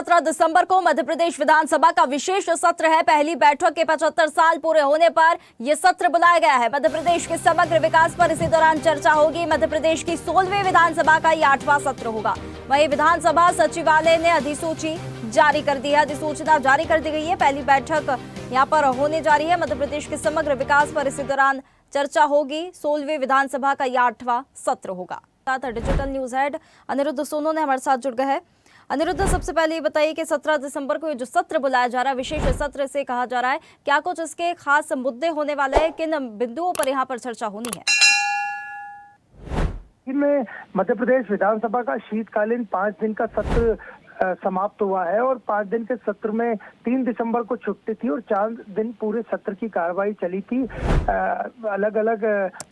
17 दिसंबर को मध्य प्रदेश विधानसभा का विशेष सत्र है। पहली बैठक के 75 साल पूरे होने पर यह सत्र बुलाया गया है। मध्य प्रदेश के समग्र विकास पर इसी दौरान चर्चा होगी। मध्य प्रदेश की 16वीं विधानसभा का यह 8वां सत्र होगा। वहीं विधानसभा सचिवालय ने अधिसूची जारी कर दी है। अधिसूचना जारी कर दी गई है। पहली बैठक यहाँ पर होने जा रही है। मध्य प्रदेश के समग्र विकास पर इसी दौरान चर्चा होगी। 16वीं विधानसभा का यह 8वां सत्र होगा। Digital news head Anirudh Sonu ने हमारे साथ जुड़ गए हैं। अनिरुद्ध, सबसे पहले ये बताइए कि 17 दिसंबर को ये जो सत्र बुलाया जा रहा है, विशेष सत्र से कहा जा रहा है, क्या कुछ इसके खास मुद्दे होने वाले हैं? किन बिंदुओं पर यहाँ पर चर्चा होनी है? में मध्य प्रदेश विधानसभा का शीतकालीन 5 दिन का सत्र समाप्त हुआ है और 5 दिन के सत्र में 3 दिसंबर को छुट्टी थी और 4 दिन पूरे सत्र की कार्रवाई चली थी। अलग अलग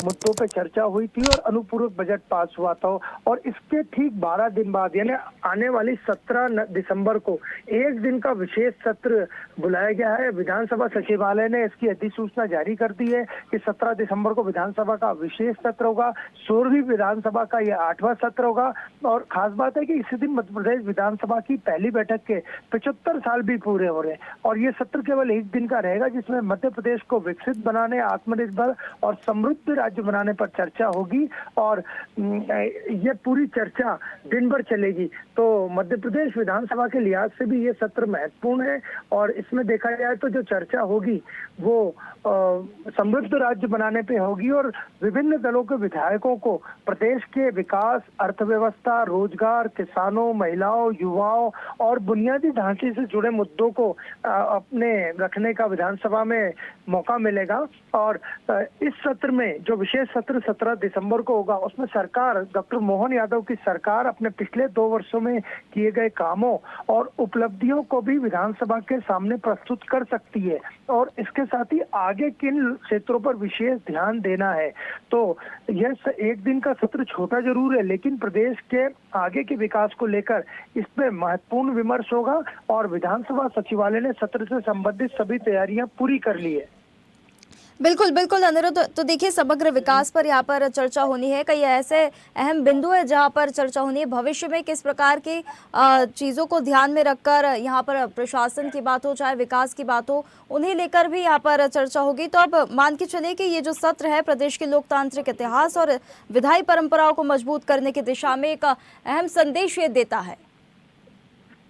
मुद्दों पे चर्चा हुई थी और अनुपूरक बजट पास हुआ था और इसके ठीक 12 दिन बाद यानी आने वाली 17 दिसंबर को 1 दिन का विशेष सत्र बुलाया गया है। विधानसभा सचिवालय ने इसकी अधिसूचना जारी कर दी है कि 17 दिसंबर को विधानसभा का विशेष सत्र होगा। 16वीं विधानसभा का यह 8वां सत्र होगा और खास बात है कि इसी दिन मध्य प्रदेश विधानसभा की पहली बैठक के 75 साल भी पूरे हो रहे हैं और ये सत्र केवल 1 दिन का रहेगा, जिसमें मध्य प्रदेश को विकसित बनाने, आत्मनिर्भर और समृद्ध राज्य बनाने पर चर्चा होगी और ये पूरी चर्चा दिन भर चलेगी। तो मध्य प्रदेश विधानसभा के लिहाज से भी ये सत्र महत्वपूर्ण है और इसमें देखा जाए तो जो चर्चा होगी वो समृद्ध राज्य बनाने पे होगी और विभिन्न दलों के विधायकों को प्रदेश के विकास, अर्थव्यवस्था, रोजगार, किसानों, महिलाओं, युवाओं और बुनियादी ढांचे से जुड़े मुद्दों को अपने रखने का विधानसभा में मौका मिलेगा। और इस सत्र में जो विशेष सत्र 17 दिसंबर को होगा उसमें सरकार, डॉक्टर मोहन यादव की सरकार अपने पिछले 2 वर्षों में किए गए कामों और उपलब्धियों को भी विधानसभा के सामने प्रस्तुत कर सकती है और इसके साथ ही आगे किन क्षेत्रों पर विशेष ध्यान देना है। तो यह 1 दिन का सत्र छोटा जरूर है, लेकिन प्रदेश के आगे के विकास को लेकर इस पे महत्वपूर्ण विमर्श होगा और विधानसभा सचिवालय ने सत्र से संबंधित सभी तैयारियां पूरी कर ली है। बिल्कुल बिल्कुल अनिरुद्ध, तो देखिए समग्र विकास पर यहाँ पर चर्चा होनी है। कई ऐसे अहम बिंदु है जहाँ पर चर्चा होनी है। भविष्य में किस प्रकार की चीज़ों को ध्यान में रखकर यहाँ पर प्रशासन की बात हो, चाहे विकास की बात हो, उन्हें लेकर भी यहाँ पर चर्चा होगी। तो अब मान के चलिए कि ये जो सत्र है प्रदेश के लोकतांत्रिक इतिहास और विधायी परंपराओं को मजबूत करने की दिशा में एक अहम संदेश ये देता है।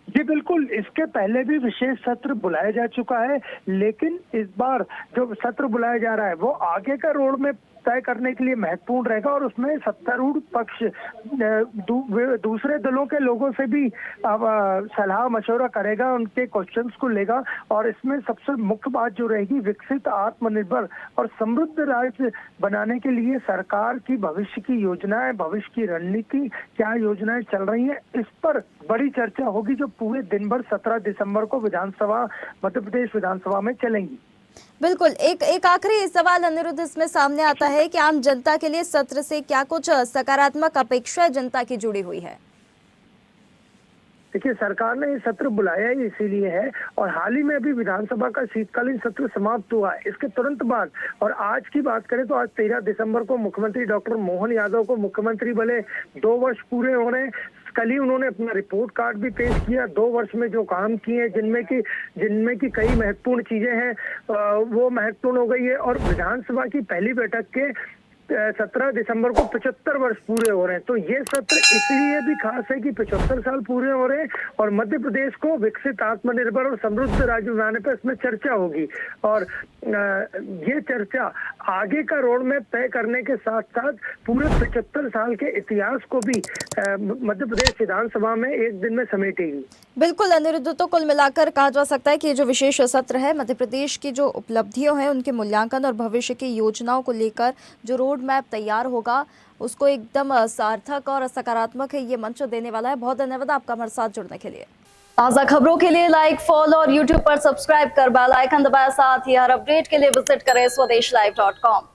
जी बिल्कुल, इसके पहले भी विशेष सत्र बुलाया जा चुका है, लेकिन इस बार जो सत्र बुलाया जा रहा है वो आगे का रोड मैप तय करने के लिए महत्वपूर्ण रहेगा और उसमें सत्तारूढ़ पक्ष दूसरे दलों के लोगों से भी सलाह मशवरा करेगा, उनके क्वेश्चंस को लेगा और इसमें सबसे मुख्य बात जो रहेगी, विकसित, आत्मनिर्भर और समृद्ध राज्य बनाने के लिए सरकार की भविष्य की योजनाएं, भविष्य की रणनीति, क्या योजनाएं चल रही हैं, इस पर बड़ी चर्चा होगी जो पूरे दिन भर 17 दिसंबर को विधानसभा, मध्य प्रदेश विधानसभा में चलेंगी। बिल्कुल, एक आखिरी सवाल अनिरुद्ध इसमें सामने आता है कि आम जनता के लिए सत्र से क्या कुछ सकारात्मक अपेक्षाएं जनता की जुड़ी हुई है? देखिए, सरकार ने ये सत्र बुलाया ही इसीलिए है और हाल ही में अभी विधानसभा का शीतकालीन सत्र समाप्त हुआ है। इसके तुरंत बाद और आज की बात करें तो आज 13 दिसंबर को मुख्यमंत्री डॉक्टर मोहन यादव को मुख्यमंत्री बने 2 वर्ष पूरे हो रहे हैं। कल ही उन्होंने अपना रिपोर्ट कार्ड भी पेश किया। 2 वर्ष में जो काम किए जिनमें की कई महत्वपूर्ण चीजें हैं वो महत्वपूर्ण हो गई है और विधानसभा की पहली बैठक के 17 दिसंबर को 75 वर्ष पूरे हो रहे हैं। तो ये सत्र इसलिए भी खास है कि 75 साल पूरे हो रहे हैं और मध्य प्रदेश को विकसित, आत्मनिर्भर और समृद्ध राज्य बनाने पर इसमें चर्चा होगी और ये चर्चा आगे का रोड मैप तय करने के साथ साथ पूरे 75 साल के इतिहास को भी मध्य प्रदेश विधानसभा में 1 दिन में समेटेगी। बिल्कुल अनिरुद्ध, तो कुल मिलाकर कहा जा सकता है कि ये जो विशेष सत्र है मध्य प्रदेश की जो उपलब्धियों हैं उनके मूल्यांकन और भविष्य की योजनाओं को लेकर जो रोड मैप तैयार होगा उसको एकदम सार्थक और सकारात्मक है ये मंच देने वाला है। बहुत धन्यवाद आपका हमारे साथ जुड़ने के लिए। ताज़ा खबरों के लिए लाइक, फॉलो और यूट्यूब पर सब्सक्राइब कर बेल आइकन दबाएं। साथ ही हर अपडेट के लिए विजिट करें swdeshlive.com।